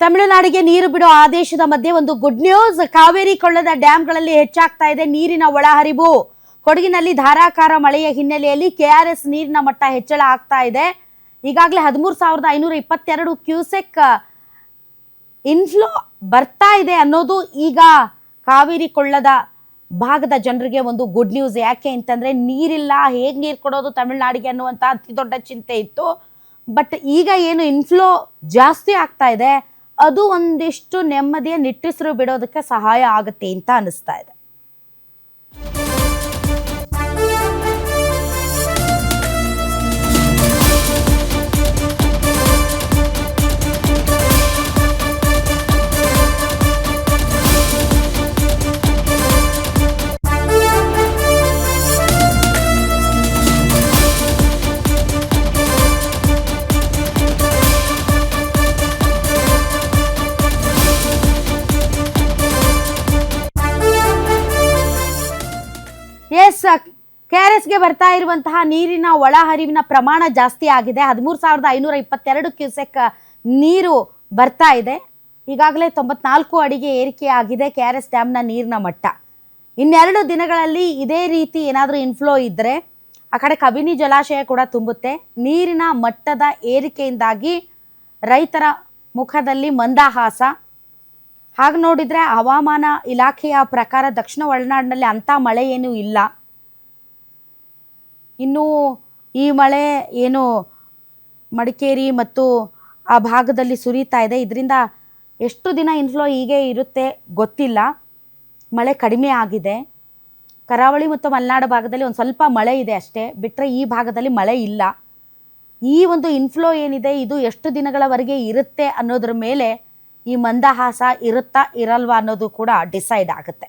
ತಮಿಳುನಾಡಿಗೆ ನೀರು ಬಿಡೋ ಆದೇಶದ ಮಧ್ಯೆ ಒಂದು ಗುಡ್ ನ್ಯೂಸ್. ಕಾವೇರಿ ಕೊಳ್ಳದ ಡ್ಯಾಂಗಳಲ್ಲಿ ಹೆಚ್ಚಾಗ್ತಾ ಇದೆ ನೀರಿನ ಒಳಹರಿವು. ಕೊಡಗಿನಲ್ಲಿ ಧಾರಾಕಾರ ಮಳೆಯ ಹಿನ್ನೆಲೆಯಲ್ಲಿ ಕೆಆರ್ಎಸ್ ನೀರಿನ ಮಟ್ಟ ಹೆಚ್ಚಳ ಆಗ್ತಾ ಇದೆ. ಈಗಾಗಲೇ 13,522 ಕ್ಯೂಸೆಕ್ ಇನ್ಫ್ಲೋ ಬರ್ತಾ ಇದೆ ಅನ್ನೋದು ಈಗ ಕಾವೇರಿ ಕೊಳ್ಳದ ಭಾಗದ ಜನರಿಗೆ ಒಂದು ಗುಡ್ ನ್ಯೂಸ್. ಯಾಕೆ ಅಂತಂದ್ರೆ ನೀರಿಲ್ಲ, ಹೇಗೆ ನೀರು ಕೊಡೋದು ತಮಿಳುನಾಡಿಗೆ ಅನ್ನುವಂಥ ಅತಿ ದೊಡ್ಡ ಚಿಂತೆ ಇತ್ತು. ಬಟ್ ಈಗ ಏನು ಇನ್ಫ್ಲೋ ಜಾಸ್ತಿ ಆಗ್ತಾ ಇದೆ, ಅದು ಒಂದಿಷ್ಟು ನೆಮ್ಮದಿಯ ನಿಟ್ಟುಸಿರು ಬಿಡೋದಕ್ಕೆ ಸಹಾಯ ಆಗುತ್ತೆ ಅಂತ ಅನಿಸ್ತಾ ಇದೆ. ಎಸ್, ಕೆಆರ್ಎಸ್ಗೆ ಬರ್ತಾ ಇರುವಂತಹ ನೀರಿನ ಒಳಹರಿವಿನ ಪ್ರಮಾಣ ಜಾಸ್ತಿ ಆಗಿದೆ. 13,522 ಕ್ಯೂಸೆಕ್ ನೀರು ಬರ್ತಾ ಇದೆ. ಈಗಾಗಲೇ 94 ಅಡಿಗೆ ಏರಿಕೆ ಆಗಿದೆ ಕೆಆರ್ಎಸ್ ಡ್ಯಾಮ್ನ ನೀರಿನ ಮಟ್ಟ. ಇನ್ನೆರಡು ದಿನಗಳಲ್ಲಿ ಇದೇ ರೀತಿ ಏನಾದರೂ ಇನ್ಫ್ಲೋ ಇದ್ದರೆ ಆ ಕಡೆ ಕಬಿನಿ ಜಲಾಶಯ ಕೂಡ ತುಂಬುತ್ತೆ. ನೀರಿನ ಮಟ್ಟದ ಏರಿಕೆಯಿಂದಾಗಿ ರೈತರ ಮುಖದಲ್ಲಿ ಮಂದಹಾಸ. ಹಾಗೆ ನೋಡಿದರೆ ಹವಾಮಾನ ಇಲಾಖೆಯ ಪ್ರಕಾರ ದಕ್ಷಿಣ ಒಳನಾಡಿನಲ್ಲಿ ಅಂಥ ಮಳೆ ಏನೂ ಇಲ್ಲ. ಇನ್ನು ಈ ಮಳೆ ಏನು ಮಡಿಕೇರಿ ಮತ್ತು ಆ ಭಾಗದಲ್ಲಿ ಸುರಿತಾ ಇದೆ. ಇದರಿಂದ ಎಷ್ಟು ದಿನ ಇನ್ಫ್ಲೋ ಹೀಗೆ ಇರುತ್ತೆ ಗೊತ್ತಿಲ್ಲ. ಮಳೆ ಕಡಿಮೆ ಆಗಿದೆ. ಕರಾವಳಿ ಮತ್ತು ಮಲೆನಾಡು ಭಾಗದಲ್ಲಿ ಒಂದು ಸ್ವಲ್ಪ ಮಳೆ ಇದೆ ಅಷ್ಟೇ, ಬಿಟ್ಟರೆ ಈ ಭಾಗದಲ್ಲಿ ಮಳೆ ಇಲ್ಲ. ಈ ಒಂದು ಇನ್ಫ್ಲೋ ಏನಿದೆ ಇದು ಎಷ್ಟು ದಿನಗಳವರೆಗೆ ಇರುತ್ತೆ ಅನ್ನೋದ್ರ ಮೇಲೆ ಈ ಮಂದಹಾಸ ಇರುತ್ತಾ ಇರಲ್ವಾ ಅನ್ನೋದು ಕೂಡ ಡಿಸೈಡ್ ಆಗುತ್ತೆ.